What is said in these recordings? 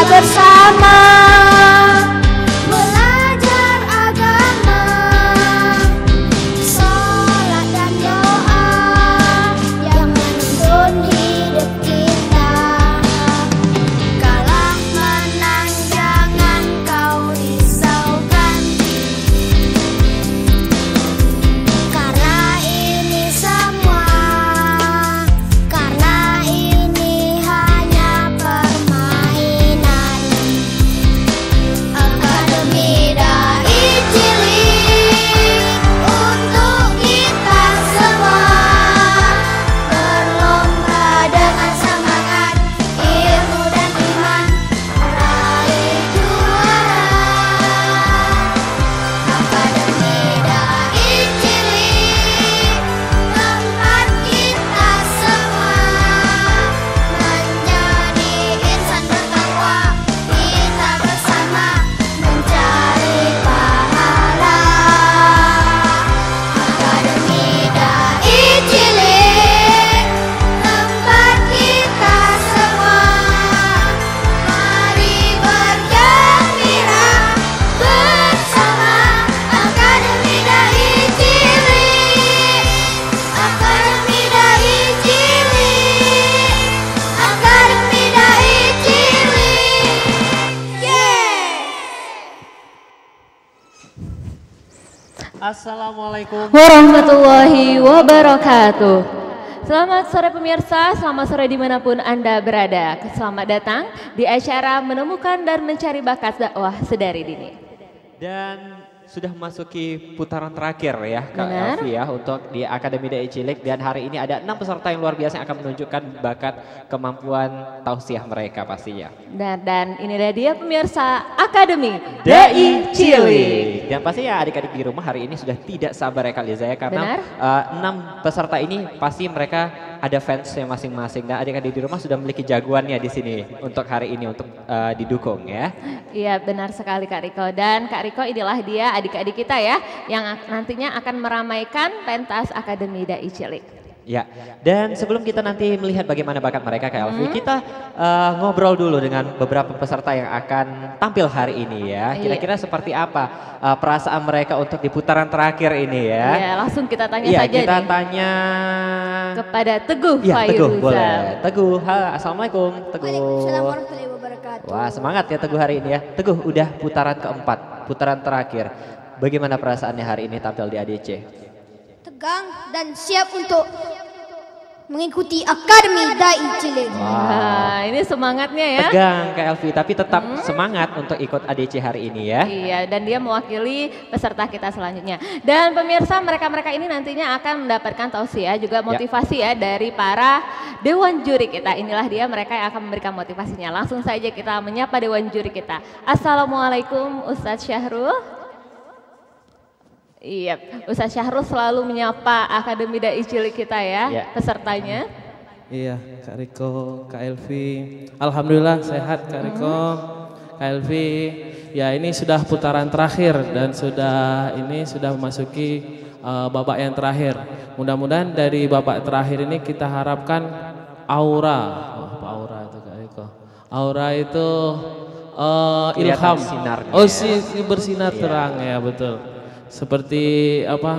bersama belajar agama, sholat dan doa yang menuntun hidup kita. Kalah menang jangan kau risaukan, karena ini semua, karena ini hanya permainan. Akademi Dai Cilik untuk kita semua, berlomba dengan semangat, ilmu dan iman, raih juara. Akademi Dai Cilik, tempat kita semua menjadi insan bertakwa, kita bersama mencari pahala. Akademi Dai Cilik, tempat kita semua, mari bergembira bersama. Akademi Dai Cilik, Akademi Dai Cilik, Akademi Dai Cilik. Assalamualaikum warahmatullahi wabarakatuh. Selamat sore pemirsa, selamat sore dimanapun Anda berada. Selamat datang di acara Menemukan dan Mencari Bakat Dakwah Sedari Dini. dan sudah memasuki putaran terakhir ya Kak Benar. Elvi ya untuk di Akademi Dai Cilik, dan hari ini ada 6 peserta yang luar biasa yang akan menunjukkan bakat kemampuan tausiah mereka pastinya. Dan inilah dia pemirsa Akademi Dai Cilik. Dan pastinya adik-adik di rumah hari ini sudah tidak sabar ya Kak Liza ya, karena Benar. 6 peserta ini pasti mereka ada fansnya masing-masing, dan adik-adik di rumah sudah memiliki jagoannya di sini untuk hari ini untuk didukung ya. Iya benar sekali Kak Riko, dan Kak Riko inilah dia adik-adik kita ya yang nantinya akan meramaikan pentas Akademi Dai Cilik. Ya, dan sebelum kita nanti melihat bagaimana bakat mereka Kak Elvi, kita ngobrol dulu dengan beberapa peserta yang akan tampil hari ini ya. Iya. Kira-kira seperti apa perasaan mereka untuk di putaran terakhir ini ya. Iya langsung kita tanya Iya, saja kita nih tanya kepada Teguh Iya, Teguh Fairuzal. boleh. Teguh, halo, assalamualaikum Teguh. Waalaikumsalam warahmatullahi wabarakatuh. Wah, semangat ya Teguh hari ini ya. Teguh udah putaran keempat, putaran terakhir. Bagaimana perasaannya hari ini tampil di ADC? Tegang dan siap untuk mengikuti Akademi Dai Cilik. Nah, ini semangatnya ya. Tegang Kak Elvi, tapi tetap semangat untuk ikut ADC hari ini ya. Iya, dan dia mewakili peserta kita selanjutnya. Dan pemirsa, mereka-mereka ini nantinya akan mendapatkan tausiah juga motivasi ya dari para dewan juri kita. Inilah dia mereka yang akan memberikan motivasinya. Langsung saja kita menyapa dewan juri kita. Assalamualaikum Ustadz Syahrul. Iya, Ustadz Syahrul selalu menyapa Akademi Dai Cilik kita ya, Ya. pesertanya. Iya, Kak Riko, Kak Elvi. Alhamdulillah sehat Kak Riko, Kak Elvi. Ya ini sudah putaran terakhir dan sudah memasuki babak yang terakhir. Mudah-mudahan dari babak terakhir ini kita harapkan aura. Oh, apa aura itu Kak Riko? Aura itu Kelihatan ilham. sinarnya Oh, ya. bersinar Iya. terang ya betul. Seperti apa?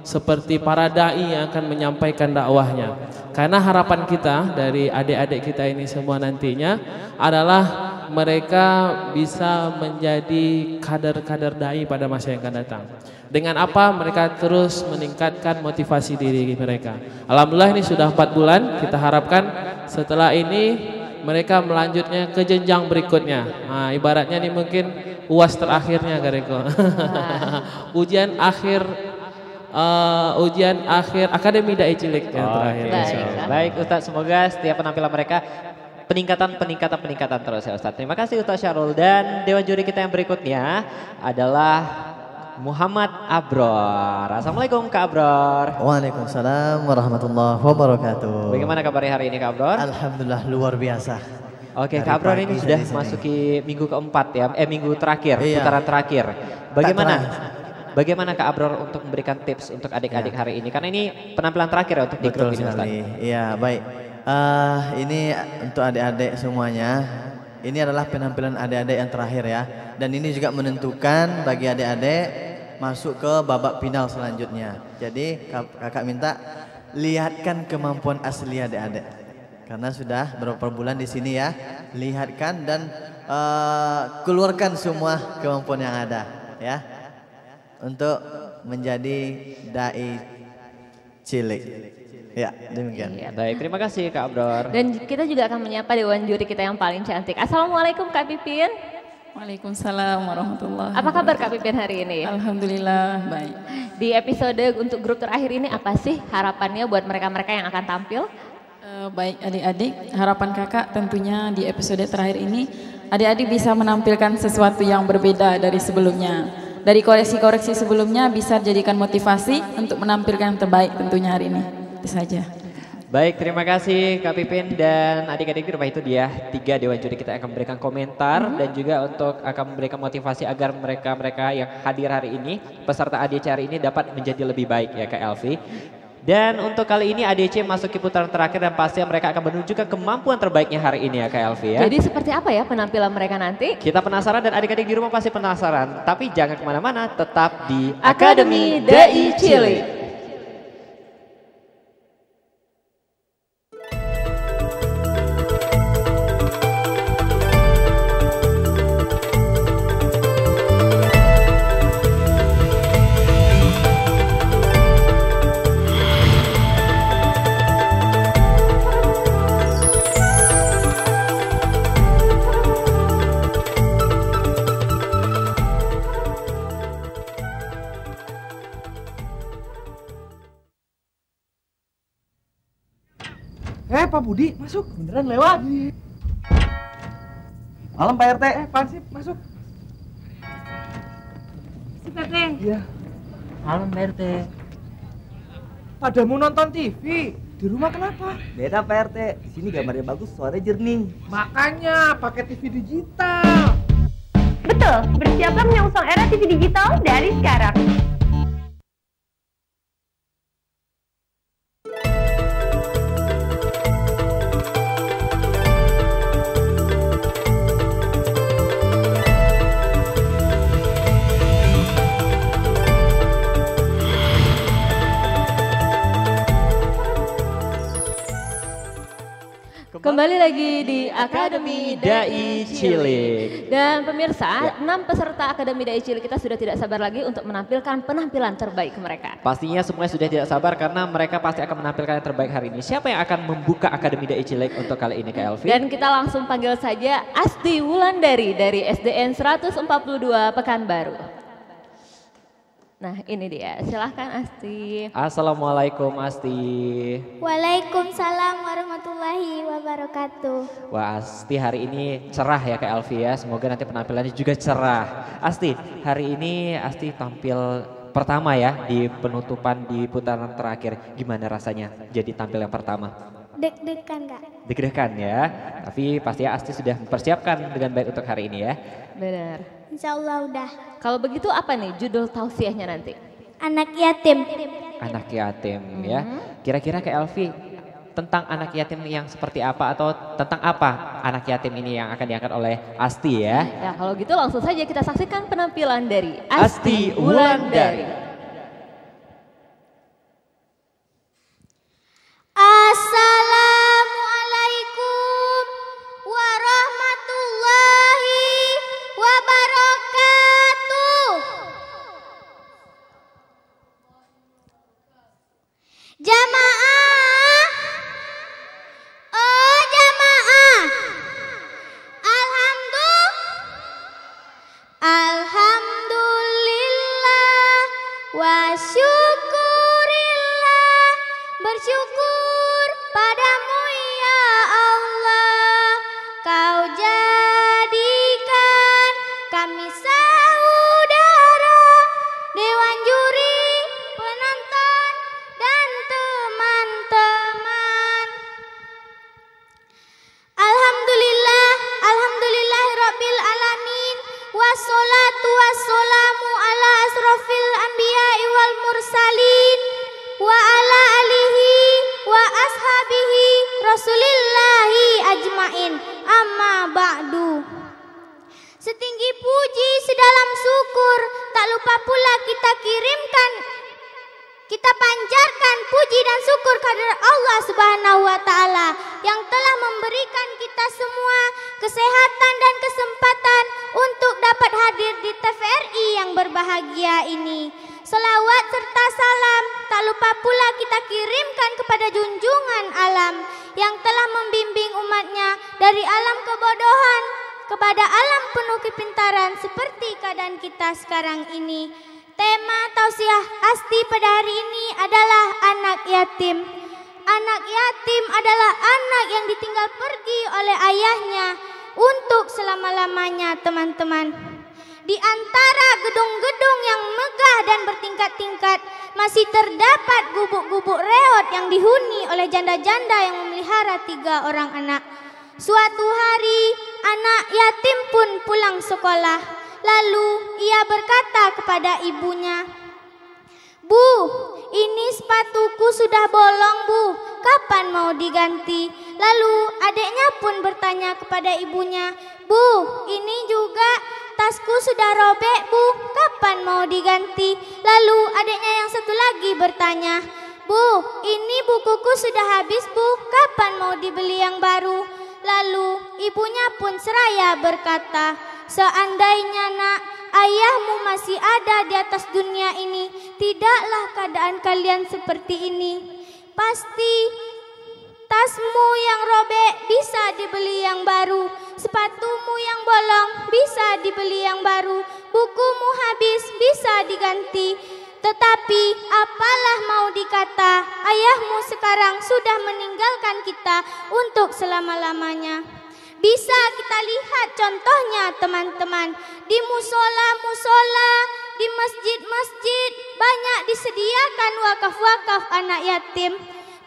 Seperti para dai yang akan menyampaikan dakwahnya. Karena harapan kita dari adik-adik kita ini semua nantinya adalah mereka bisa menjadi kader-kader dai pada masa yang akan datang. Dengan apa? Mereka terus meningkatkan motivasi diri mereka. Alhamdulillah ini sudah 4 bulan, kita harapkan setelah ini mereka melanjutnya ke jenjang berikutnya. Nah, ibaratnya nih mungkin UAS terakhirnya Kak Riko. ujian akhir Akademi Dai Cilik yang terakhir. Oke. insyaallah. Baik Ustadz, semoga setiap penampilan mereka peningkatan terus ya Ustadz. Terima kasih Ustadz Syahrul, dan dewan juri kita yang berikutnya adalah Muhammad Abror. Assalamualaikum Kak Abror. Waalaikumsalam warahmatullahi wabarakatuh. Bagaimana kabarnya hari ini Kak Abror? Alhamdulillah luar biasa. Oke, Dari Kak Abror ini pagi sudah saya di sini. masuki minggu keempat ya, minggu terakhir, Iya. putaran terakhir. Bagaimana? terasa. Bagaimana Kak Abror untuk memberikan tips untuk adik-adik hari ini? Karena ini penampilan terakhir ya untuk di grup Betul ini Ustaz. sekali. Iya baik. Ini untuk adik-adik semuanya. Ini adalah penampilan adik-adik yang terakhir ya. Dan ini juga menentukan bagi adik-adik masuk ke babak final selanjutnya. Jadi kakak minta lihatkan kemampuan asli adik-adik. Karena sudah beberapa bulan di sini ya. Lihatkan dan keluarkan semua kemampuan yang ada ya. Untuk menjadi dai cilik. Ya, demikian. Iya. Baik, terima kasih Kak Abror. Dan kita juga akan menyapa dewan juri kita yang paling cantik. Assalamualaikum Kak Pipin. Waalaikumsalam warahmatullahi Apa kabar Kak Pipin hari ini? Alhamdulillah baik. Di episode untuk grup terakhir ini apa sih harapannya buat mereka-mereka yang akan tampil? Baik adik-adik, harapan kakak tentunya di episode terakhir ini adik-adik bisa menampilkan sesuatu yang berbeda dari sebelumnya. Dari koreksi-koreksi sebelumnya bisa dijadikan motivasi untuk menampilkan yang terbaik tentunya hari ini. Itu saja. Baik, terima kasih Kak Pipin dan adik-adik di rumah. Itu dia 3 dewan juri kita akan memberikan komentar dan juga untuk akan memberikan motivasi agar mereka-mereka yang hadir hari ini, peserta ADC hari ini dapat menjadi lebih baik ya Kak Elvi. Dan untuk kali ini ADC masuk ke putaran terakhir dan pasti mereka akan menunjukkan kemampuan terbaiknya hari ini ya Kak Elvi ya. Jadi seperti apa ya penampilan mereka nanti? Kita penasaran dan adik-adik di rumah pasti penasaran. Tapi jangan kemana-mana, tetap di Akademi Dai Cilik. Pak Budi, masuk. Beneran lewat. Malam Pak RT. Pak Sip, masuk. Si Pak RT. Iya. Malam Pak RT. Pada mau nonton TV. Di rumah kenapa? Beda Pak RT. Di sini gambarnya bagus, suaranya jernih. Makanya pakai TV digital. Betul, bersiaplah menyongsong era TV digital dari sekarang. Kembali lagi di Akademi Dai Cilik. Dan pemirsa, 6 peserta Akademi Dai Cilik kita sudah tidak sabar lagi untuk menampilkan penampilan terbaik mereka. Pastinya semuanya sudah tidak sabar karena mereka pasti akan menampilkan yang terbaik hari ini. Siapa yang akan membuka Akademi Dai Cilik untuk kali ini Kak Elvi? Dan kita langsung panggil saja Asti Wulandari dari SDN 142 Pekanbaru. Nah ini dia, silahkan Asti. Assalamualaikum Asti. Waalaikumsalam warahmatullahi wabarakatuh. Wah Asti hari ini cerah ya Kak Elvi ya. Semoga nanti penampilannya juga cerah. Asti, hari ini Asti tampil pertama ya di penutupan di putaran terakhir. Gimana rasanya jadi tampil yang pertama? Deg-degan Kak. Deg-degan ya. Tapi pasti ya Asti sudah mempersiapkan dengan baik untuk hari ini ya. Benar. Insya Allah udah. Kalau begitu apa nih judul tausiahnya nanti? Anak yatim. Anak yatim ya. Kira-kira Kak Elvi tentang anak yatim yang seperti apa atau tentang apa anak yatim ini yang akan diangkat oleh Asti ya? Ya kalau gitu langsung saja kita saksikan penampilan dari Asti Wulandari. Assalamualaikum warahmatullahi wabarakatuh. Jamaah, oh jamaah, alhamdulillah wa syukurillah, bersyukur padamu ya Allah, kau jadikan kami saudara, dewan juri, penonton, dan teman-teman. Alhamdulillah, alhamdulillahirabbil alamin, wassalatu wassalamu ala asrofil anbiya'i wal mursalin, wa ala alihi wa ashabihi kita panjatkan puji dan syukur kepada Allah Subhanahu wa taala yang telah memberikan kita semua kesehatan dan kesempatan untuk dapat hadir di TVRI yang berbahagia ini. Selawat serta salam tak lupa pula kita kirimkan kepada junjungan alam yang telah membimbing umatnya dari alam kebodohan kepada alam penuh kepintaran seperti keadaan kita sekarang ini. Tema tausiah Asti pada hari ini adalah anak yatim. Anak yatim adalah anak yang ditinggal pergi oleh ayahnya untuk selama-lamanya, teman-teman. Di antara gedung-gedung yang megah dan bertingkat-tingkat masih terdapat gubuk-gubuk reot yang dihuni oleh janda-janda yang memelihara 3 orang anak. Suatu hari anak yatim pun pulang sekolah. Lalu ia berkata kepada ibunya, "Bu, ini sepatuku sudah bolong, Bu. Kapan mau diganti?" Lalu adiknya pun bertanya kepada ibunya, "Bu, ini juga tasku sudah robek, Bu. Kapan mau diganti?" Lalu adiknya yang satu lagi bertanya, "Bu, ini bukuku sudah habis, Bu. Kapan mau dibeli yang baru?" Lalu ibunya pun seraya berkata, "Seandainya nak, ayahmu masih ada di atas dunia ini, tidaklah keadaan kalian seperti ini. Pasti tasmu yang robek bisa dibeli yang baru, sepatumu yang bolong bisa dibeli yang baru, bukumu habis bisa diganti. Tetapi apalah mau dikata, ayahmu sekarang sudah meninggalkan kita untuk selama-lamanya." Bisa kita lihat contohnya, teman-teman, di musola-musola, di masjid-masjid banyak disediakan wakaf-wakaf anak yatim,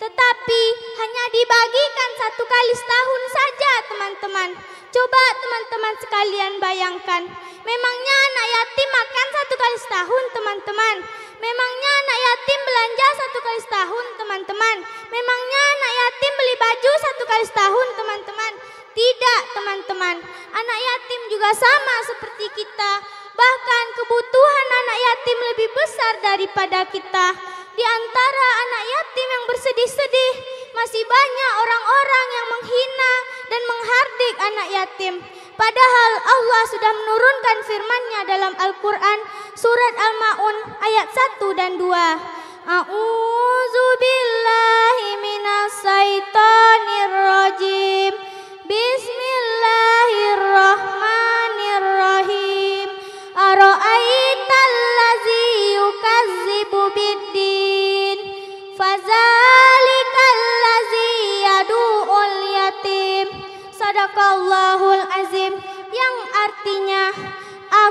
tetapi hanya dibagikan 1 kali setahun saja, teman-teman. Coba teman-teman sekalian bayangkan, memangnya anak yatim makan 1 kali setahun, teman-teman? Memangnya anak yatim belanja 1 kali setahun, teman-teman? Memangnya anak yatim beli baju 1 kali setahun, teman-teman? Tidak, teman-teman. Anak yatim juga sama seperti kita. Bahkan kebutuhan anak yatim lebih besar daripada kita. Di antara anak yatim yang bersedih-sedih, masih banyak orang-orang yang menghina dan menghardik anak yatim. Padahal Allah sudah menurunkan firman-Nya dalam Al-Quran, surat Al-Ma'un ayat 1 dan 2. A'udzu billahi minas syaitonir rajim. Bismillahirrahmanirrahim. Ara'aital ladzi yukazzibu biddin, fadzalikal ladzi yad'ul yatim. Sadaqallahul azim, yang artinya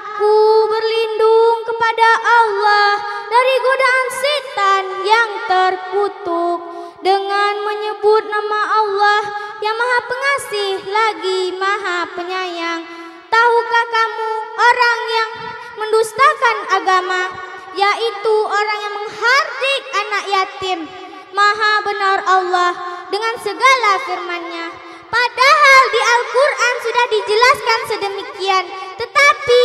aku berlindung kepada Allah dari godaan setan yang terkutuk dengan menyebut nama Allah yang Maha Pengasih lagi Maha Penyayang. Tahukah kamu orang yang mendustakan agama, yaitu orang yang menghardik anak yatim? Maha benar Allah dengan segala firman-Nya. Padahal di Al-Quran sudah dijelaskan sedemikian, tetapi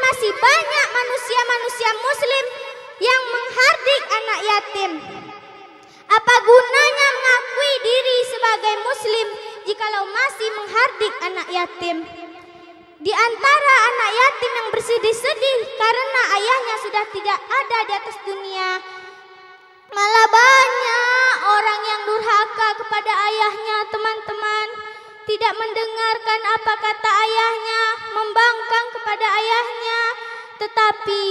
masih banyak manusia-manusia muslim yang menghardik anak yatim. Apa gunanya mengakui diri sebagai muslim jikalau masih menghardik anak yatim? Di antara anak yatim yang bersedih-sedih karena ayahnya sudah tidak ada di atas dunia, malah banyak orang yang durhaka kepada ayahnya, teman-teman. Tidak mendengarkan apa kata ayahnya, membangkang kepada ayahnya. Tetapi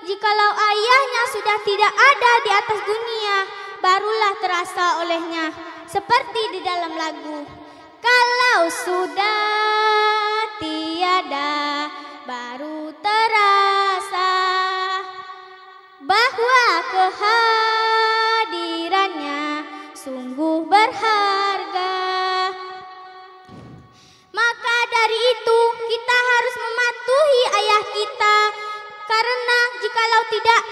jikalau ayahnya sudah tidak ada di atas dunia, barulah terasa olehnya. Seperti di dalam lagu, kalau sudah tiada, baru terasa bahwa kehadirannya sungguh berharga. Maka dari itu kita harus mematuhi ayah kita, karena jikalau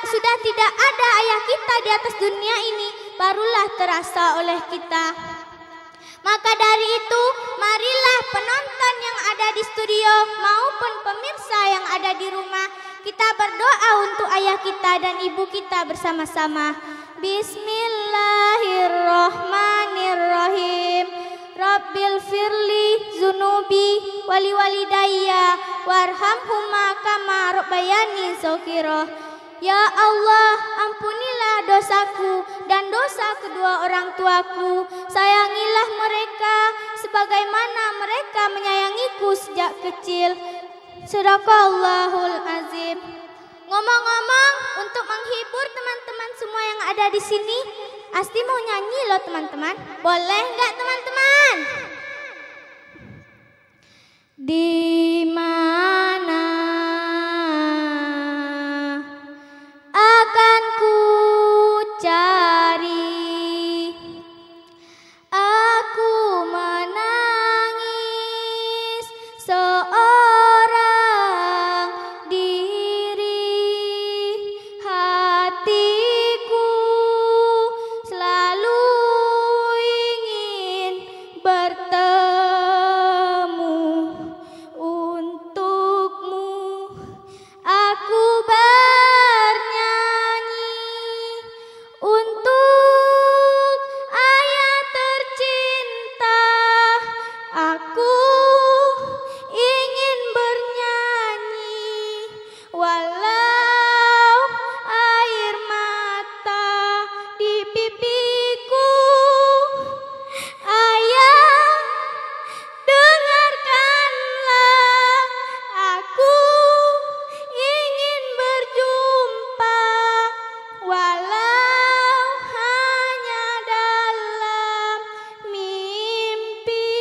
sudah tidak ada ayah kita di atas dunia ini, barulah terasa oleh kita. Maka dari itu, marilah penonton yang ada di studio maupun pemirsa yang ada di rumah, Kita berdoa untuk ayah kita dan ibu kita bersama-sama. Bismillahirrahmanirrahim. Rabbil firli zunubi wali walidayya warhamhuma kama rabbayani shaghira. Ya Allah, ampunilah dosaku dan dosa kedua orang tuaku. Sayangilah mereka sebagaimana mereka menyayangiku sejak kecil. Sadaqallahul azim. Ngomong-ngomong, untuk menghibur teman-teman semua yang ada di sini, Asti mau nyanyi loh teman-teman. Boleh nggak teman-teman? Di mana akan ku cari, aku menangis seorang diri. Hatiku selalu ingin bertemu untukmu. Aku bernyanyi untuk ayah tercinta. Aku ingin bernyanyi walau air mata di pipiku. Ayah, dengarkanlah, aku ingin berjumpa walau hanya dalam mimpi.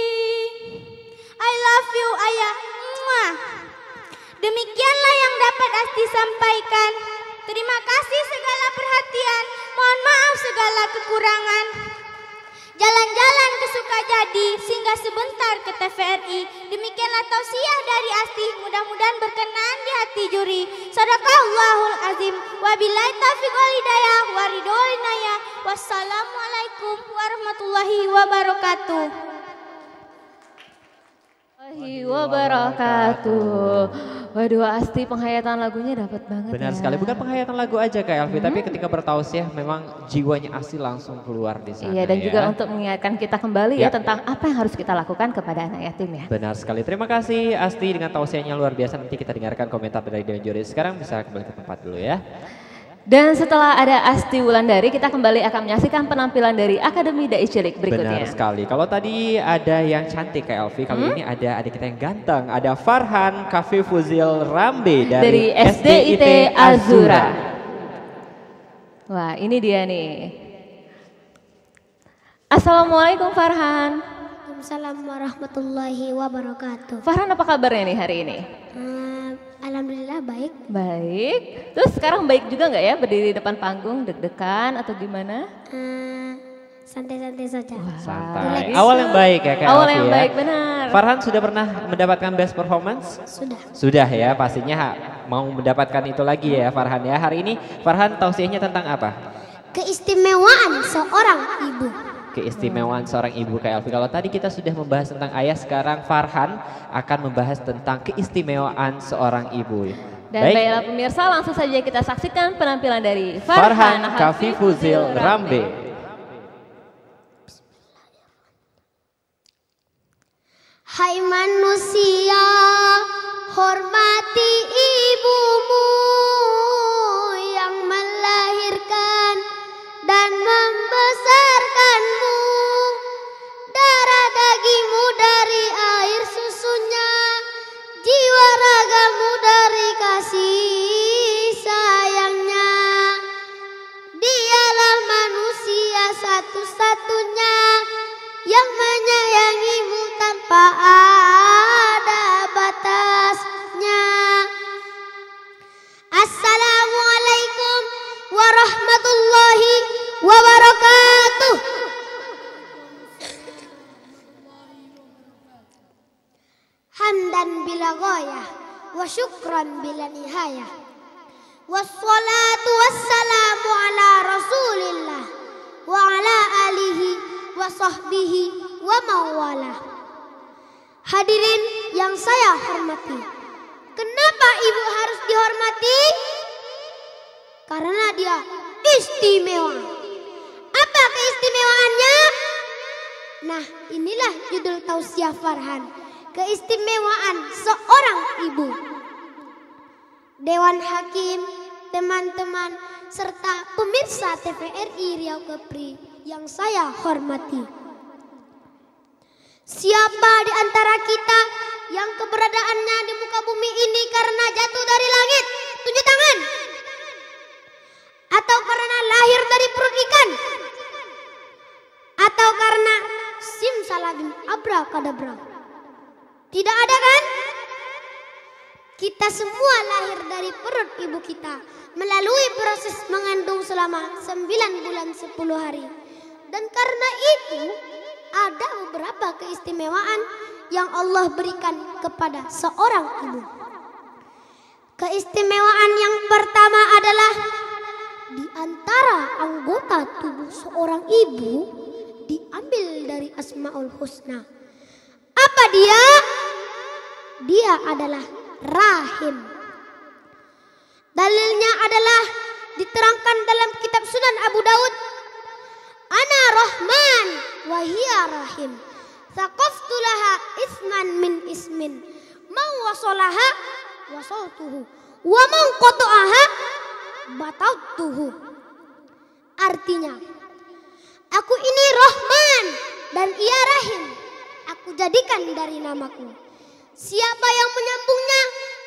I love you ayah. Muah. Demikianlah yang dapat Asti sampaikan. Terima kasih segala perhatian. Mohon maaf segala kekurangan. Jalan-jalan ke Sukajadi, singgah sebentar ke TVRI. Demikianlah tausiah dari Asti, mudah-mudahan berkenan di hati juri. Sadaqallahul azim. Wabillahi taufiq wal hidayah wa ridhol inayah. Wassalamualaikum warahmatullahi wabarakatuh. Wabarakatuh. Waduh, Asti penghayatan lagunya dapat banget. Benar ya. sekali, bukan penghayatan lagu aja Kak Elvi, tapi ketika bertausiah memang jiwanya Asti langsung keluar di sana. Iya, dan ya. juga untuk mengingatkan kita kembali Ya. ya tentang apa yang harus kita lakukan kepada anak yatim ya. Benar sekali, terima kasih Asti dengan tausiahnya luar biasa. Nanti kita dengarkan komentar dari Dewan Juri. Sekarang bisa kembali ke tempat dulu ya. Dan setelah ada Asti Wulandari, kita kembali akan menyaksikan penampilan dari Akademi Dai Cilik berikutnya. Benar sekali, kalau tadi ada yang cantik Kak Elvi, kali ini ada adik kita yang ganteng. Ada Farhan Kafifuzil Rambe dari SDIT Azura. Wah, ini dia nih. Assalamualaikum Farhan. Waalaikumsalam warahmatullahi wabarakatuh. Farhan, apa kabarnya nih hari ini? Alhamdulillah baik. Baik. Terus sekarang baik juga nggak ya berdiri di depan panggung, deg-degan atau gimana? Santai-santai saja. Santai. Awal yang baik ya Kak Awal Elvi yang ya. baik, benar. Farhan sudah pernah mendapatkan best performance? Sudah. Sudah ya, pastinya mau mendapatkan itu lagi ya Farhan ya. Hari ini Farhan tausiahnya tentang apa? Keistimewaan seorang ibu. Keistimewaan seorang ibu Kak Elvi. Kalau tadi kita sudah membahas tentang ayah, sekarang Farhan akan membahas tentang keistimewaan seorang ibu. Dan baiklah pemirsa, langsung saja kita saksikan penampilan dari Farhan Kafifuzil Rambe. Hai manusia, hormati ibumu yang melahirkan dan membesarkanmu. Darah dagingmu dari air susunya, jiwa ragamu dari kasih sayangnya. Dialah manusia satu-satunya yang menyayangimu tanpa ada batasnya. Assalamualaikum warahmatullahi wabarakatuh. Hamdan bila ghayah wa syukran bila nihayah. Wassalatu wassalamu ala rasulillah wa ala alihi wa sahbihi wa mawala. Hadirin yang saya hormati, kenapa Kenapa ibu harus dihormati? Karena dia istimewa. Apa keistimewaannya? Nah, inilah judul tausiah Farhan. Keistimewaan seorang ibu. Dewan Hakim, teman-teman, serta pemirsa TVRI Riau Kepri yang saya hormati. Siapa di antara kita yang keberadaannya di muka bumi ini karena jatuh dari langit? Tunjuk tangan. Atau karena lahir dari perut ikan? Atau karena simsalabim abrakadabra? Tidak ada kan? Kita semua lahir dari perut ibu kita melalui proses mengandung selama 9 bulan 10 hari. Dan karena itu ada beberapa keistimewaan yang Allah berikan kepada seorang ibu. Keistimewaan yang pertama adalah di antara anggota tubuh seorang ibu diambil dari Asmaul Husna. Apa dia? Dia adalah rahim. Dalilnya adalah diterangkan dalam kitab Sunan Abu Daud. Ana Rahman wa hiya rahim. Saqaftu laha isman min ismin. Man wasolaha wasaltuhu. Wa man qata'aha batautuhu. Artinya, aku ini Rahman dan ia Rahim. Aku jadikan dari namaku. Siapa yang menyambungnya,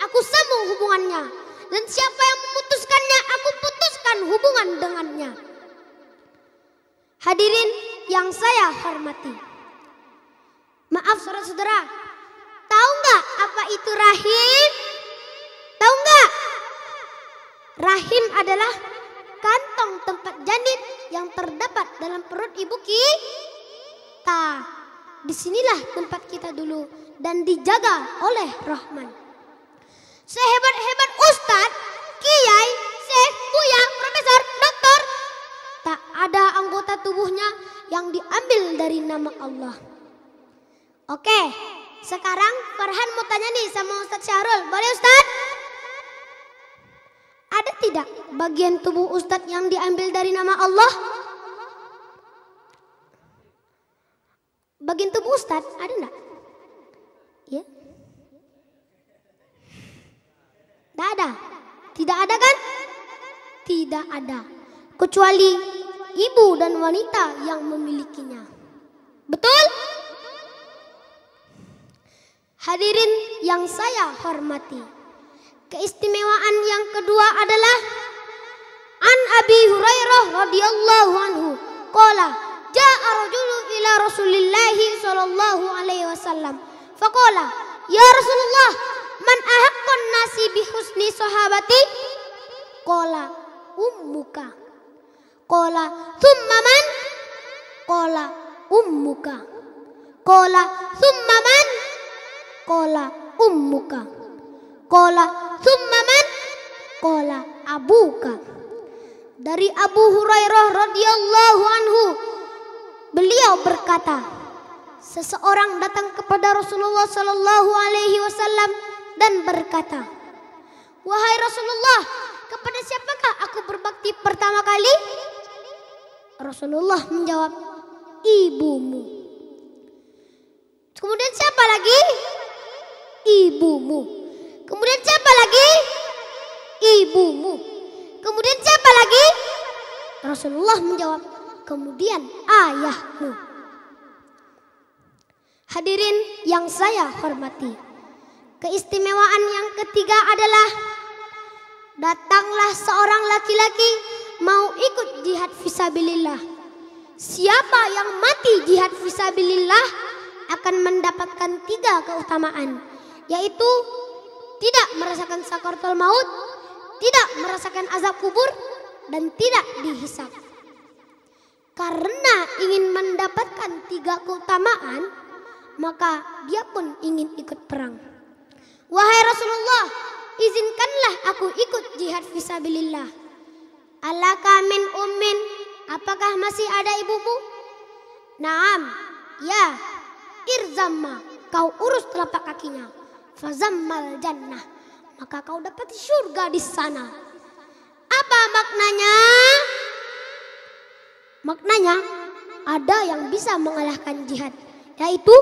aku sambung hubungannya. Dan siapa yang memutuskannya, aku putuskan hubungan dengannya. Hadirin yang saya hormati. Maaf saudara-saudara, tahu nggak apa itu rahim? Tahu nggak? Rahim adalah kantong tempat janin yang terdapat dalam perut ibu kita. Disinilah tempat kita dulu dan dijaga oleh Rahman. Sehebat-hebat ustadz, kiai, syekh, buya, profesor, doktor, tak ada anggota tubuhnya yang diambil dari nama Allah. Oke, sekarang Farhan mau tanya nih sama Ustadz Syahrul. Boleh Ustadz? Ada tidak bagian tubuh Ustadz yang diambil dari nama Allah? Bagian tubuh Ustadz ada enggak? Ya? Tidak ada. Tidak ada kan? Tidak ada. Kecuali ibu dan wanita yang memilikinya. Betul? Hadirin yang saya hormati. Keistimewaan yang kedua adalah An Abi Hurairah radhiyallahu anhu qala ja'a rajulu ila Rasulillah sallallahu alaihi wasallam faqala ya Rasulullah man ahaqqan nasi bi husni sahabati qala ummuka qala thumma man qala ummuka qala thumma man qala ummuka qala thumma man qala abuka. Dari Abu Hurairah radhiyallahu anhu, beliau berkata, seseorang datang kepada Rasulullah sallallahu alaihi wasallam dan berkata, wahai Rasulullah, kepada siapakah aku berbakti pertama kali? Rasulullah menjawab, ibumu. Kemudian siapa lagi? Ibumu. Kemudian siapa lagi? Ibumu. Kemudian siapa lagi? Rasulullah menjawab, kemudian ayahmu. Hadirin yang saya hormati. Keistimewaan yang ketiga adalah datanglah seorang laki-laki mau ikut jihad fisabilillah. Siapa yang mati jihad fisabilillah akan mendapatkan 3 keutamaan, yaitu tidak merasakan sakaratul maut, tidak merasakan azab kubur, dan tidak dihisab. Karena ingin mendapatkan 3 keutamaan, maka dia pun ingin ikut perang. Wahai Rasulullah, izinkanlah aku ikut jihad fisabilillah. Alaka min ummin, apakah masih ada ibumu? Naam, ya. Irzamma, kau urus telapak kakinya. Fazammal jannah, maka kau dapat surga di sana. Apa maknanya? Maknanya ada yang bisa mengalahkan jihad, yaitu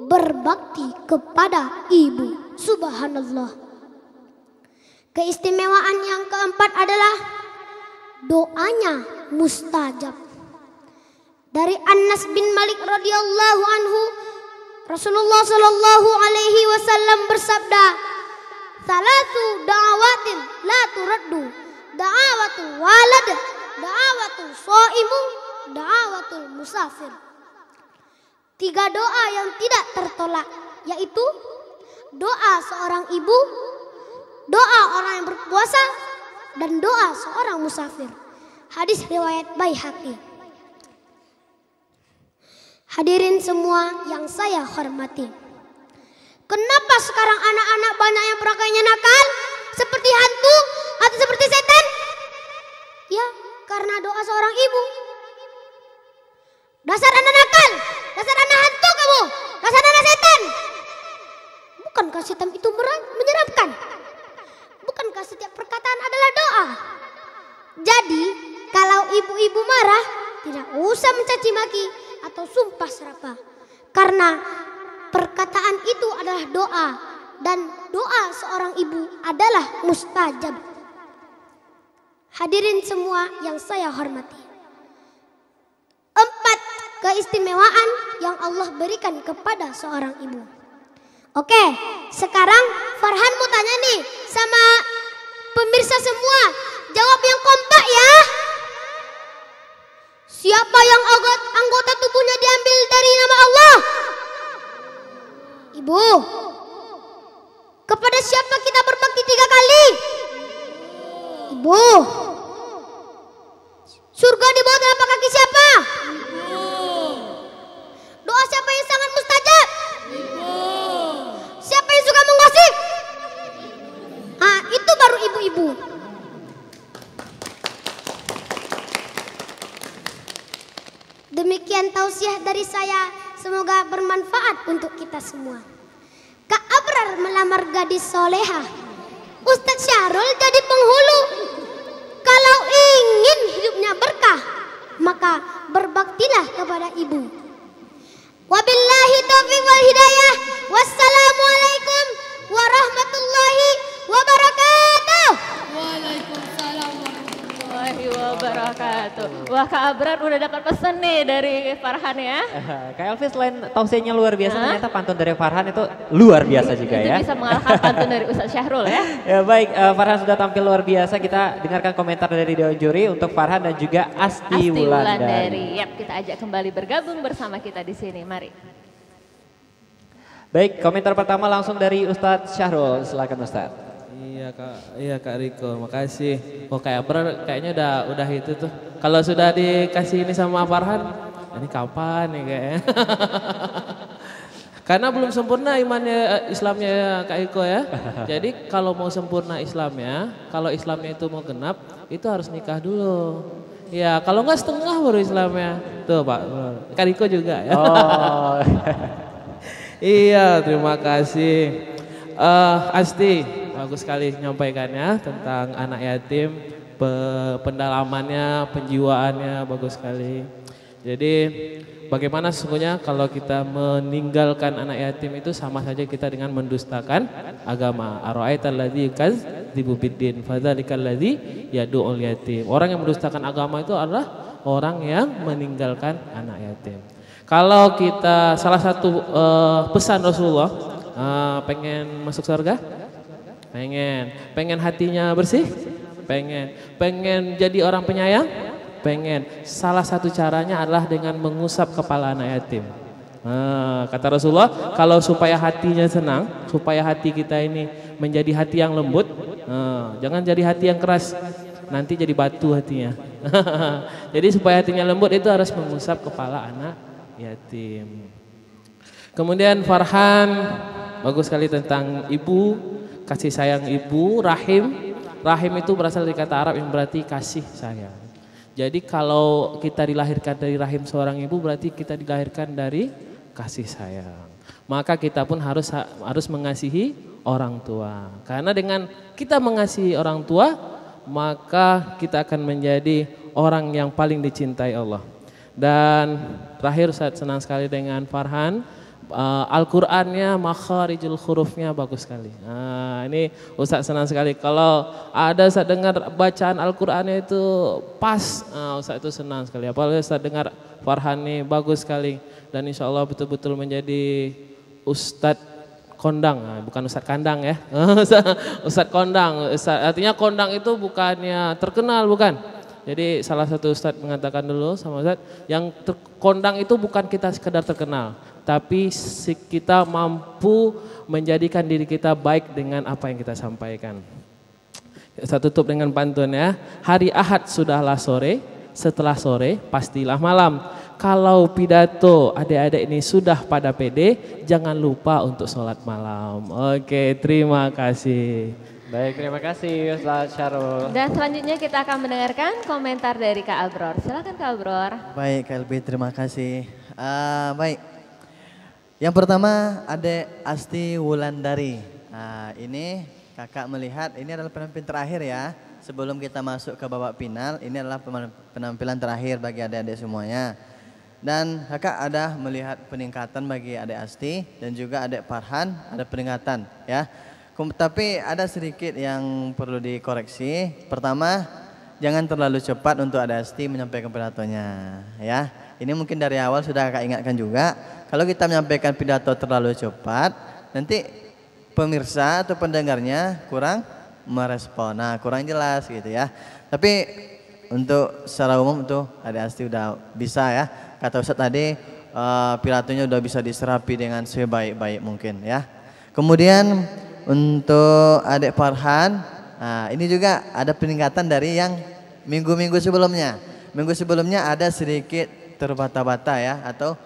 berbakti kepada ibu. Subhanallah. Keistimewaan yang keempat adalah doanya mustajab. Dari Anas bin Malik radhiyallahu anhu, Rasulullah sallallahu alaihi wasallam bersabda, "Salatu da'awatin la turaddu, da'awatul walad, da'awatul shaimu, da'awatul musafir." 3 doa yang tidak tertolak, yaitu doa seorang ibu, doa orang yang berpuasa, dan doa seorang musafir. Hadis riwayat Baihaqi. Hadirin semua yang saya hormati, kenapa sekarang anak-anak banyak yang perakainya nakal? Seperti hantu atau seperti setan? Ya, karena doa seorang ibu. Dasar anak nakal, dasar anak hantu kamu, dasar anak setan. Bukankah setan itu menyeramkan? Bukankah setiap perkataan adalah doa? Jadi, kalau ibu-ibu marah, tidak usah mencaci maki atau sumpah serapah. Karena perkataan itu adalah doa, dan doa seorang ibu adalah mustajab. Hadirin semua yang saya hormati. 4 keistimewaan yang Allah berikan kepada seorang ibu. Oke, sekarang Farhan mau tanya nih sama pemirsa semua. Jawab yang kompak ya. Siapa yang anggota tubuhnya diambil dari nama Allah? Ibu. Kepada siapa kita berbakti 3 kali? Ibu. Surga di bawah telapak kaki siapa? Doa siapa yang sangat mustajab? Siapa yang suka menggosip? Ah, itu baru ibu-ibu. Demikian tausiah dari saya, semoga bermanfaat untuk kita semua. Kak Abrar melamar gadis soleha, Ustadz Syahrul jadi penghulu. Kalau ingin hidupnya berkah, maka berbaktilah kepada ibu. Wabillahi taufiq wal hidayah. Wassalamualaikum warahmatullahi wabarakatuh. Waalaikumsalam warahmatullahi wabarakatuh. Wah, Kak Abrar udah dapat pesan nih dari Farhan ya. Kak Elvi selain tausiahnya luar biasa, ternyata pantun dari Farhan itu luar biasa juga Itu ya. bisa mengalahkan pantun dari Ustadz Syahrul ya. Ya baik, Farhan sudah tampil luar biasa. Kita dengarkan komentar dari Dewan Juri untuk Farhan dan juga Asti Wulandari. Yap, kita ajak kembali bergabung bersama kita di sini. Mari. Baik, komentar pertama langsung dari Ustadz Syahrul. Silakan Ustadz. Iya Kak Riko, makasih. Oh kayak kayaknya udah itu tuh. Kalau sudah dikasih ini sama Farhan, ini kapan nih kayaknya? Karena belum sempurna imannya Islamnya Kak Riko ya. Jadi kalau mau sempurna Islamnya, kalau Islamnya itu mau genap, itu harus nikah dulu. Ya kalau enggak setengah baru Islamnya. Tuh Pak, Kak Riko juga ya. Oh. Iya, terima kasih. Asti, bagus sekali menyampaikannya tentang anak yatim, pendalamannya, penjiwaannya bagus sekali. Jadi bagaimana sesungguhnya kalau kita meninggalkan anak yatim itu sama saja kita dengan mendustakan agama. Ara'aital ladzi yukadzibu biddin fadzalikal ladzi yad'ul yatim. Orang yang mendustakan agama itu adalah orang yang meninggalkan anak yatim. Kalau kita salah satu pesan Rasulullah, pengen masuk surga? Pengen hatinya bersih? Pengen jadi orang penyayang? Pengen. Salah satu caranya adalah dengan mengusap kepala anak yatim. Kata Rasulullah, kalau supaya hatinya senang, supaya hati kita ini menjadi hati yang lembut, jangan jadi hati yang keras, nanti jadi batu hatinya. Jadi supaya hatinya lembut itu harus mengusap kepala anak yatim. Kemudian Farhan bagus sekali tentang ibu, kasih sayang ibu, rahim. Rahim itu berasal dari kata Arab yang berarti kasih sayang. Jadi kalau kita dilahirkan dari rahim seorang ibu berarti kita dilahirkan dari kasih sayang. Maka kita pun harus mengasihi orang tua. Karena dengan kita mengasihi orang tua, maka kita akan menjadi orang yang paling dicintai Allah. Dan terakhir Ustaz senang sekali dengan Farhan. Al-Qur'annya, makharijul hurufnya bagus sekali. Nah, ini Ustaz senang sekali. Kalau ada Ustaz dengar bacaan Al-Qur'annya itu pas, Ustaz itu senang sekali. Apalagi Ustaz dengar Farhan ini bagus sekali. Dan insya Allah betul-betul menjadi Ustaz kondang, bukan Ustaz kandang ya. Ustaz kondang, artinya kondang itu bukannya terkenal, bukan. Jadi salah satu Ustaz mengatakan dulu sama Ustaz, yang kondang itu bukan kita sekedar terkenal, tapi kita mampu menjadikan diri kita baik dengan apa yang kita sampaikan. Saya tutup dengan pantun ya. Hari Ahad sudahlah sore, setelah sore pastilah malam. Kalau pidato adik-adik ini sudah pada pede, jangan lupa untuk sholat malam. Oke, terima kasih. Baik, terima kasih Ustaz Syarul. Dan selanjutnya kita akan mendengarkan komentar dari Kak Abror. Silakan Kak Abror. Baik Kak Elbi, terima kasih. Baik, yang pertama Adek Asti Wulandari. Ini kakak melihat ini adalah penampilan terakhir ya. Sebelum kita masuk ke babak final, ini adalah penampilan terakhir bagi adik-adik semuanya. Dan kakak ada melihat peningkatan bagi Adek Asti dan juga Adek Farhan ada peningkatan ya. Tapi ada sedikit yang perlu dikoreksi. Pertama, jangan terlalu cepat untuk Adek Asti menyampaikan pidatonya ya. Ini mungkin dari awal sudah kakak ingatkan juga. Kalau kita menyampaikan pidato terlalu cepat, nanti pemirsa atau pendengarnya kurang merespon. Nah, kurang jelas gitu ya. Tapi untuk secara umum tuh Adek Asti udah bisa ya. Kata Ustaz tadi pidatonya udah bisa diserapi dengan sebaik-baik mungkin ya. Kemudian untuk Adek Farhan, ini juga ada peningkatan dari yang minggu-minggu sebelumnya. Minggu sebelumnya ada sedikit terbata-bata ya, atau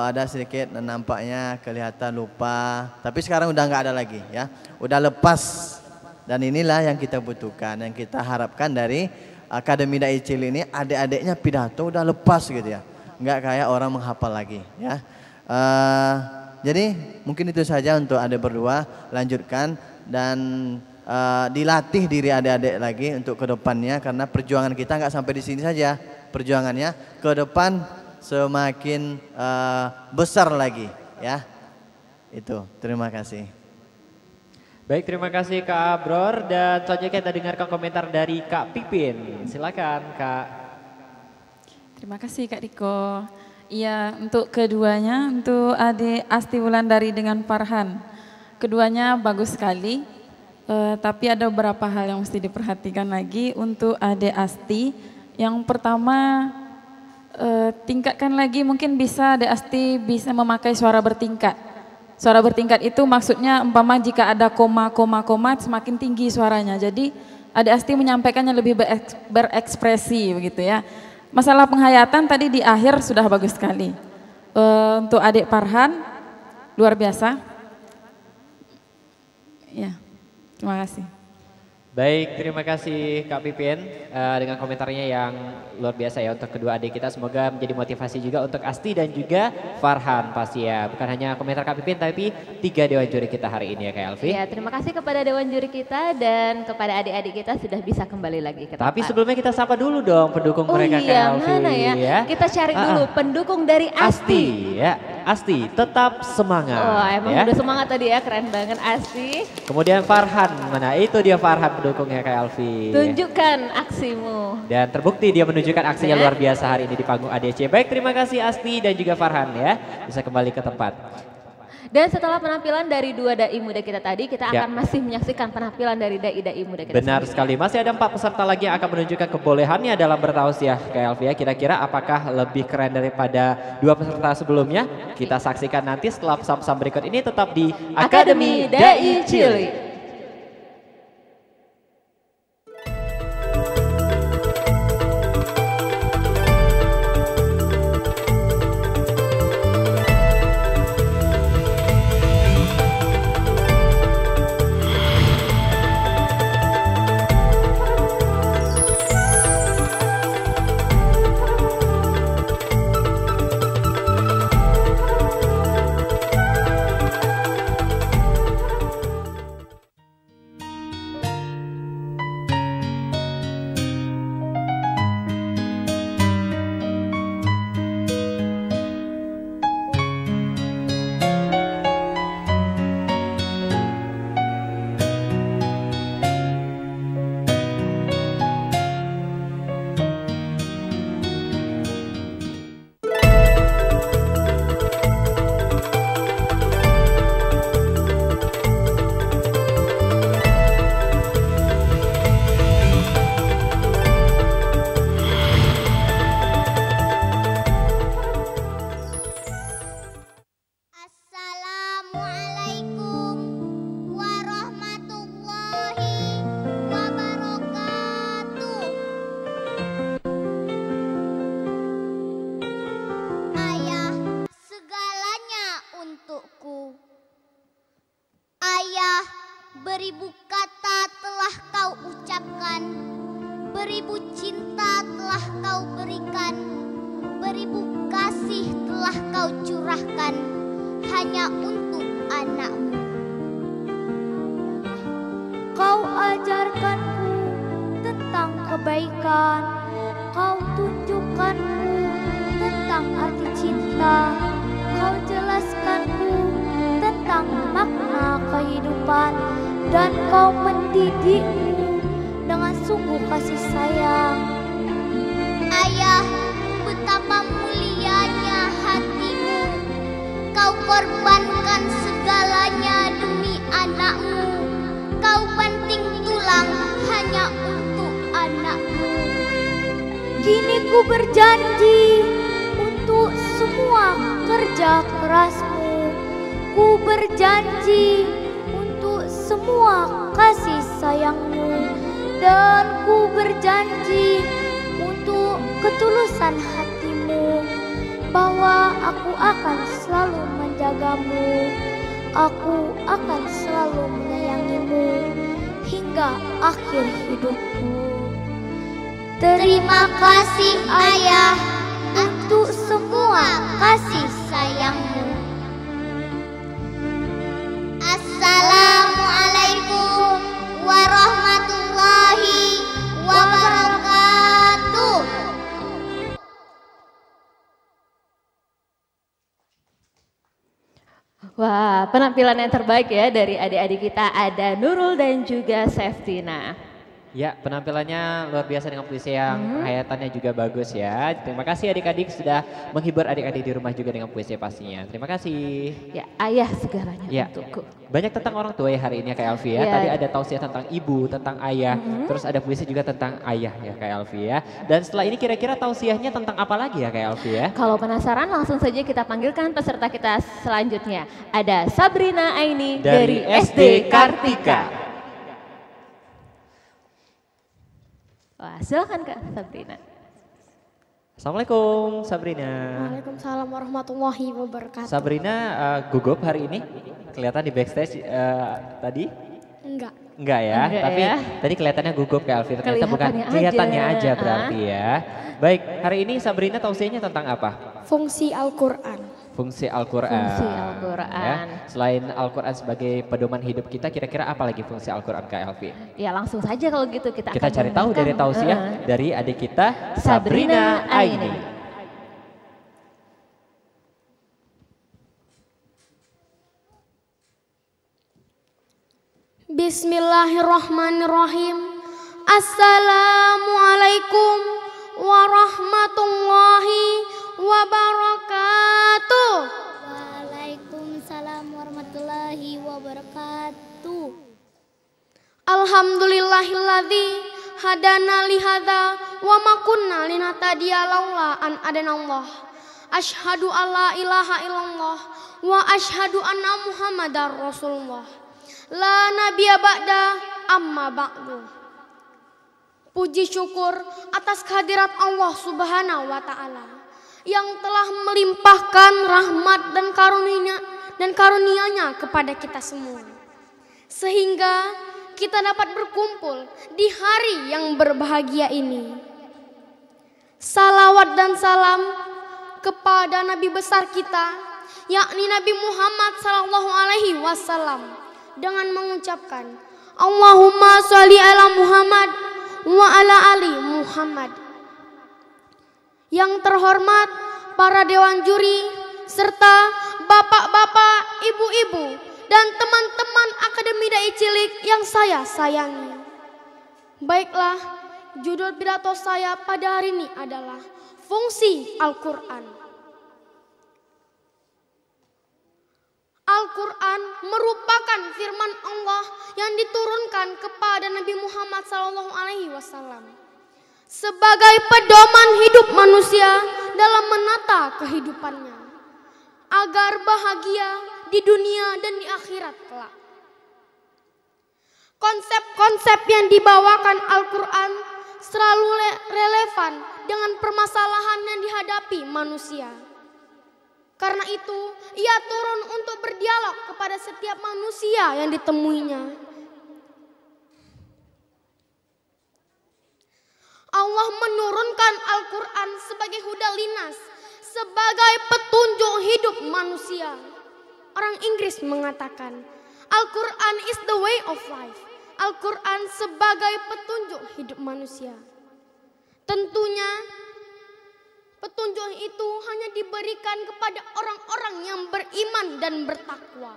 ada sedikit nampaknya kelihatan lupa. Tapi sekarang udah nggak ada lagi ya, udah lepas. Dan inilah yang kita butuhkan, yang kita harapkan dari Akademi Dai Cilik ini. Adik-adiknya pidato udah lepas gitu ya, nggak kayak orang menghafal lagi ya. Jadi mungkin itu saja untuk adik berdua, lanjutkan dan dilatih diri adik-adik lagi untuk kedepannya, karena perjuangan kita nggak sampai di sini saja, perjuangannya ke depan semakin besar lagi ya. Itu, terima kasih. Baik, terima kasih Kak Abror, dan selanjutnya kita dengarkan komentar dari Kak Pipin. Silakan Kak. Terima kasih Kak Riko. Iya, untuk keduanya, untuk Adik Asti Wulandari dengan Farhan, keduanya bagus sekali. Tapi ada beberapa hal yang mesti diperhatikan lagi untuk Adik Asti. Yang pertama, tingkatkan lagi, mungkin bisa Adik Asti bisa memakai suara bertingkat. Suara bertingkat itu maksudnya umpama jika ada koma semakin tinggi suaranya. Jadi Adik Asti menyampaikannya lebih berekspresi begitu ya. Masalah penghayatan tadi di akhir sudah bagus sekali. Untuk Adik Farhan luar biasa. Ya, terima kasih. Baik, terima kasih Kak Pipin dengan komentarnya yang luar biasa ya untuk kedua adik kita. Semoga menjadi motivasi juga untuk Asti dan juga Farhan pasti ya. Bukan hanya komentar Kak Pipin tapi 3 dewan juri kita hari ini ya Kak Elvi. Ya, terima kasih kepada dewan juri kita dan kepada adik-adik kita sudah bisa kembali lagi ke tempat. Tapi sebelumnya kita sapa dulu dong pendukung mereka Kak Elvi. Mana ya? Kita cari dulu pendukung dari Asti. Ya, Asti tetap semangat. Oh, emang ya. udah semangat tadi ya, keren banget Asti. Kemudian Farhan, mana itu dia Farhan pendukungnya Kak Elvi. Tunjukkan aksimu. Dan terbukti dia menunjukkan aksinya luar biasa hari ini di panggung ADC. Baik, terima kasih Asti dan juga Farhan ya. Bisa kembali ke tempat. Dan setelah penampilan dari dua dai muda kita tadi, kita akan masih menyaksikan penampilan dari dai-dai muda kita. Benar sekali, masih ada 4 peserta lagi yang akan menunjukkan kebolehannya dalam bertausiah Kak Elvi ya. Kira-kira apakah lebih keren daripada 2 peserta sebelumnya? Kita saksikan nanti setelah pesan-pesan berikut ini, tetap di Akademi Dai Cilik. cinta telah kau berikan, beribu kasih telah kau curahkan hanya untuk anakmu. Kau ajarkanku tentang kebaikan, kau tunjukkanku tentang arti cinta, kau jelaskanku tentang makna kehidupan, dan kau mendidikku dengan sungguh kasih sayang. Ayah, betapa mulianya hatimu, kau korbankan segalanya demi anakmu, kau banting tulang hanya untuk anakmu. Kini ku berjanji untuk semua kerja kerasmu, ku berjanji untuk semua kasih sayangmu, dan ku berjanji untuk ketulusan hatimu bahwa aku akan selalu menjagamu, aku akan selalu menyayangimu hingga akhir hidupku. Terima kasih ayah untuk semua kasih sayangmu. Assalamualaikum warahmatullahi wabarakatuh. Wah, penampilan yang terbaik ya dari adik-adik kita, ada Nurul dan juga Seftina. Ya, penampilannya luar biasa dengan puisi yang hayatannya juga bagus ya. Terima kasih adik-adik sudah menghibur adik-adik di rumah juga dengan puisi pastinya. Terima kasih. Ya, ayah segalanya ya. untukku. Banyak tentang orang tua ya hari ini ya Kak Elvi ya. Ya. Tadi ada tausiah tentang ibu, tentang ayah. Terus ada puisi juga tentang ayah ya Kak Elvi ya. Dan setelah ini kira-kira tausiahnya tentang apa lagi ya Kak Elvi ya? Kalau penasaran langsung saja kita panggilkan peserta kita selanjutnya. Ada Sabrina Aini dari SD Kartika. Wah, silakan Kak Sabrina. Assalamualaikum Sabrina. Waalaikumsalam warahmatullahi wabarakatuh. Sabrina gugup hari ini, kelihatan di backstage tadi? Enggak. Enggak ya, Enggak tapi ya. tadi kelihatannya gugup Kak Elvi, ternyata bukan kelihatannya aja berarti ya. Baik, hari ini Sabrina tausiahnya tentang apa? Fungsi Al-Quran. Fungsi Al-Quran. Fungsi Al-Quran. Ya. Selain Al-Quran sebagai pedoman hidup kita, kira-kira apa lagi fungsi Al-Quran Kak Elvi? Ya langsung saja kalau gitu kita Kita akan cari tahu dari tausiah dari adik kita Sabrina Aini. Bismillahirrahmanirrahim. Assalamualaikum warahmatullahi wabarakatuh. Waalaikumsalam warahmatullahi wabarakatuh. Alhamdulillahilladzi hadana lihada wa ma kunna linahtadiya laula an adanallah. Asyhadu alla ilaha illallah wa asyhadu anna muhammadar rasulullah. La nabiyya ba'da amma ba'du. Puji syukur atas kehadirat Allah Subhanahu wa taala yang telah melimpahkan rahmat dan karunia-Nya kepada kita semua. Sehingga kita dapat berkumpul di hari yang berbahagia ini. Salawat dan salam kepada Nabi besar kita, yakni Nabi Muhammad SAW, dengan mengucapkan Allahumma sholli ala Muhammad wa ala ali Muhammad. Yang terhormat para dewan juri serta bapak-bapak, ibu-ibu dan teman-teman Akademi Dai Cilik yang saya sayangi. Baiklah, judul pidato saya pada hari ini adalah fungsi Al-Quran. Al-Quran merupakan firman Allah yang diturunkan kepada Nabi Muhammad SAW sebagai pedoman hidup manusia dalam menata kehidupannya agar bahagia di dunia dan di akhirat kelak. Konsep-konsep yang dibawakan Al-Quran selalu relevan dengan permasalahan yang dihadapi manusia. Karena itu, ia turun untuk berdialog kepada setiap manusia yang ditemuinya. Allah menurunkan Al-Quran sebagai huda linas, sebagai petunjuk hidup manusia. Orang Inggris mengatakan, Al-Quran is the way of life. Al-Quran sebagai petunjuk hidup manusia. Tentunya petunjuk itu hanya diberikan kepada orang-orang yang beriman dan bertakwa.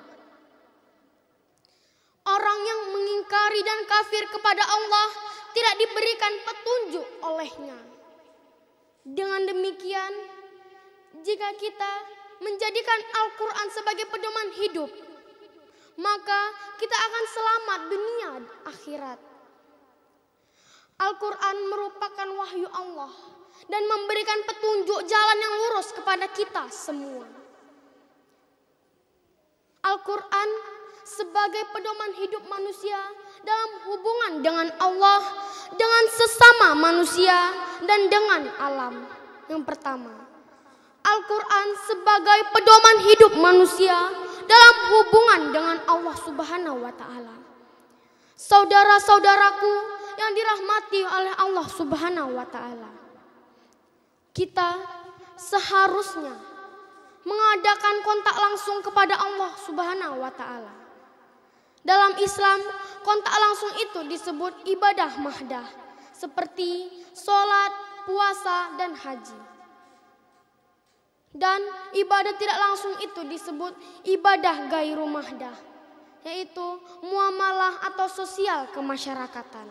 Orang yang mengingkari dan kafir kepada Allah tidak diberikan petunjuk olehnya. Dengan demikian, jika kita menjadikan Al-Quran sebagai pedoman hidup, maka kita akan selamat dunia dan akhirat. Al-Quran merupakan wahyu Allah dan memberikan petunjuk jalan yang lurus kepada kita semua. Al-Quran sebagai pedoman hidup manusia dalam hubungan dengan Allah, dengan sesama manusia, dan dengan alam. Yang pertama, Al-Quran sebagai pedoman hidup manusia dalam hubungan dengan Allah Subhanahu wa Ta'ala. Saudara-saudaraku yang dirahmati oleh Allah Subhanahu wa Ta'ala, kita seharusnya mengadakan kontak langsung kepada Allah Subhanahu wa Ta'ala. Dalam Islam, kontak langsung itu disebut ibadah mahdah, seperti sholat, puasa, dan haji. Dan ibadah tidak langsung itu disebut ibadah gairu mahdah, yaitu muamalah atau sosial kemasyarakatan.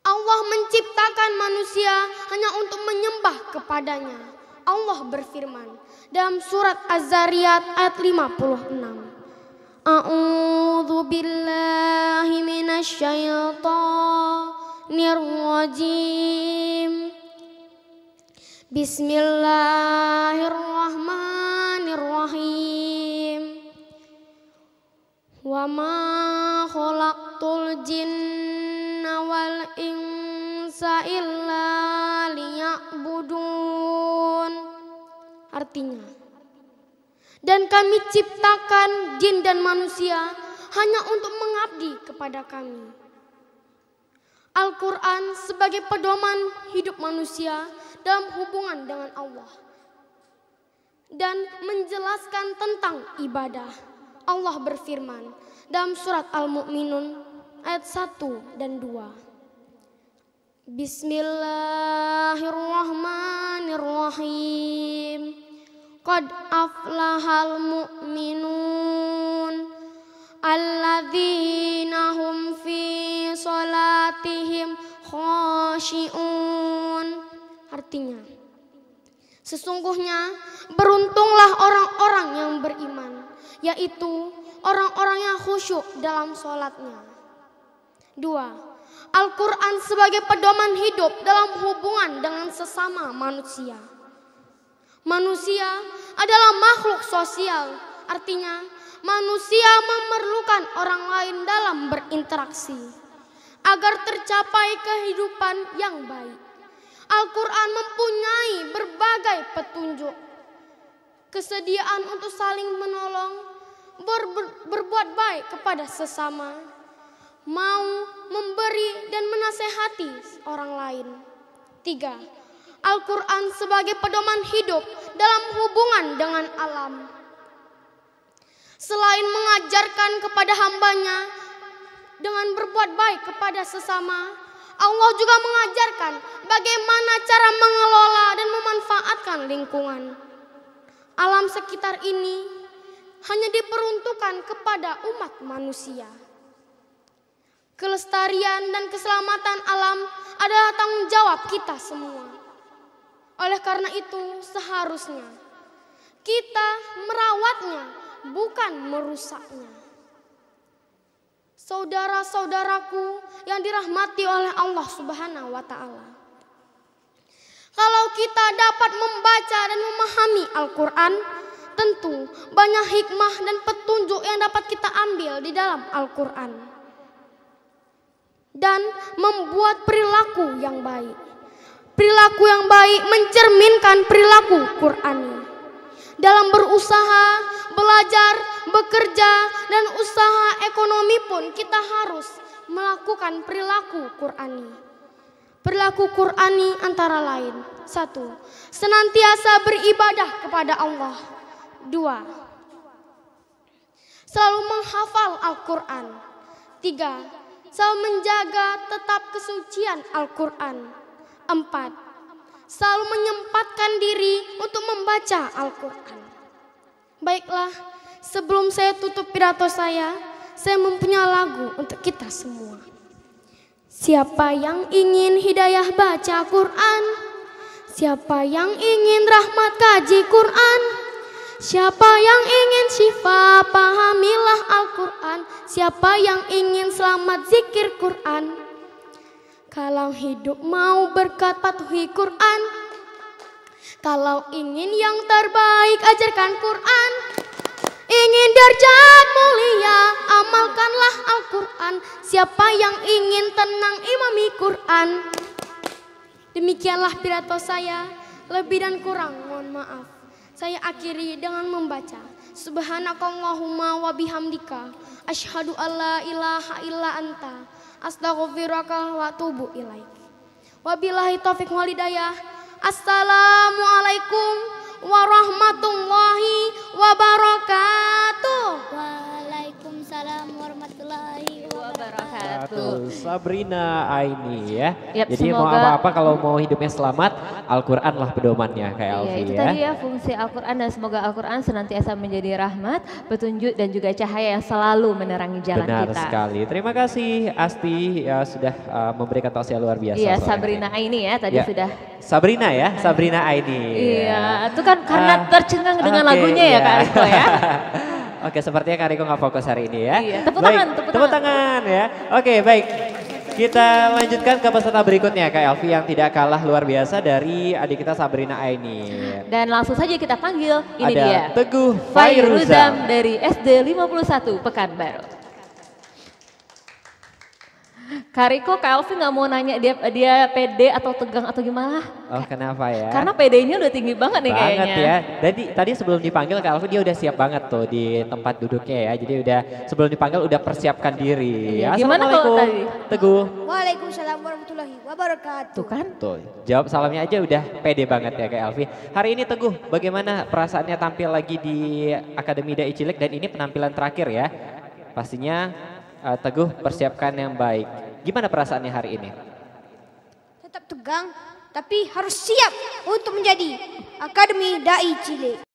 Allah menciptakan manusia hanya untuk menyembah kepadanya. Allah berfirman dalam surat Az-Zariyat ayat 56. A'udzu billahi minasy syaithanir rajim. Bismillahirrahmanirrahim. Wa ma khalaqtul jinna wal insa illa liya'budun. Artinya, dan kami ciptakan jin dan manusia hanya untuk mengabdi kepada kami. Al-Quran sebagai pedoman hidup manusia dalam hubungan dengan Allah dan menjelaskan tentang ibadah. Allah berfirman dalam surat Al-Mu'minun ayat 1 dan 2. Bismillahirrahmanirrahim. Qad aflahal mu'minun alladzina hum fi salatihim khashi'un. Artinya, sesungguhnya beruntunglah orang-orang yang beriman, yaitu orang-orang yang khusyuk dalam sholatnya. 2. Al-Quran sebagai pedoman hidup dalam hubungan dengan sesama manusia. Manusia adalah makhluk sosial, artinya manusia memerlukan orang lain dalam berinteraksi agar tercapai kehidupan yang baik. Al-Quran mempunyai berbagai petunjuk, kesediaan untuk saling menolong, berbuat baik kepada sesama, mau memberi dan menasehati orang lain. 3. Al-Quran sebagai pedoman hidup dalam hubungan dengan alam. Selain mengajarkan kepada hambanya dengan berbuat baik kepada sesama, Allah juga mengajarkan bagaimana cara mengelola dan memanfaatkan lingkungan. Alam sekitar ini hanya diperuntukkan kepada umat manusia. Kelestarian dan keselamatan alam adalah tanggung jawab kita semua. Oleh karena itu, seharusnya kita merawatnya, bukan merusaknya. Saudara-saudaraku yang dirahmati oleh Allah Subhanahu wa Ta'ala, kalau kita dapat membaca dan memahami Al-Quran, tentu banyak hikmah dan petunjuk yang dapat kita ambil di dalam Al-Quran dan membuat perilaku yang baik. Perilaku yang baik mencerminkan perilaku Qur'ani. Dalam berusaha, belajar, bekerja, dan usaha ekonomi pun kita harus melakukan perilaku Qur'ani. Perilaku Qur'ani antara lain. 1. Senantiasa beribadah kepada Allah. 2. Selalu menghafal Al-Quran. 3. Selalu menjaga tetap kesucian Al-Quran. 4. Selalu menyempatkan diri untuk membaca Al-Quran. Baiklah, sebelum saya tutup pidato saya mempunyai lagu untuk kita semua. Siapa yang ingin hidayah baca Quran? Siapa yang ingin rahmat kaji Quran? Siapa yang ingin syifa pahamilah Al-Quran? Siapa yang ingin selamat zikir Quran? Kalau hidup mau berkat patuhi Quran. Kalau ingin yang terbaik ajarkan Quran. Ingin darjat mulia amalkanlah Al-Quran. Siapa yang ingin tenang imami Quran. Demikianlah pidato saya, lebih dan kurang mohon maaf. Saya akhiri dengan membaca Subhanakallahumma wa bihamdika asyhadu alla ilaha illa anta astaghfiruka wa atubu ilaik. Wabillahi taufiq wal hidayah. Assalamualaikum warahmatullahi wabarakatuh. Waalaikumsalam warahmatullahi wabarakatuh. Sabrina Aini ya. Yap, jadi mau apa-apa kalau mau hidupnya selamat, Al-Quran lah pedomannya kayak Alfi itu ya. tadi ya fungsi Al-Quran, dan semoga Al-Quran senantiasa menjadi rahmat, petunjuk dan juga cahaya yang selalu menerangi jalan Benar kita. sekali. Terima kasih Asti ya, sudah memberikan tausiah luar biasa. Iya, Sabrina Aini ya tadi ya. sudah. Sabrina ya, Sabrina Aini. Iya, itu kan karena tercengang dengan lagunya ya Kak Riko ya. Oke, sepertinya Kak Riko nggak fokus hari ini ya. Iya, tepuk tangan ya. Oke, baik. Kita lanjutkan ke peserta berikutnya Kak Elvi yang tidak kalah luar biasa dari adik kita Sabrina Aini. Dan langsung saja kita panggil, ini ada dia. Teguh Fairuzam dari SD 51 Pekanbaru. Kak Riko, Kak Elvi nggak mau nanya dia pede atau tegang atau gimana? Oh, kenapa ya? Karena PD-nya udah tinggi banget nih kayaknya. Ya. Tadi sebelum dipanggil Kak Elvi dia udah siap banget tuh di tempat duduknya ya. Jadi udah sebelum dipanggil udah persiapkan diri. Iya, gimana kalau tadi? Teguh. Waalaikumsalam warahmatullahi wabarakatuh. Tuh kan? Tuh, jawab salamnya aja udah pede banget ya Kak Elvi. Hari ini Teguh, bagaimana perasaannya tampil lagi di Akademi Dai Cilik dan ini penampilan terakhir ya. Pastinya Teguh persiapkan yang baik. Gimana perasaannya hari ini? Tetap tegang, tapi harus siap untuk menjadi Akademi Dai Cilik.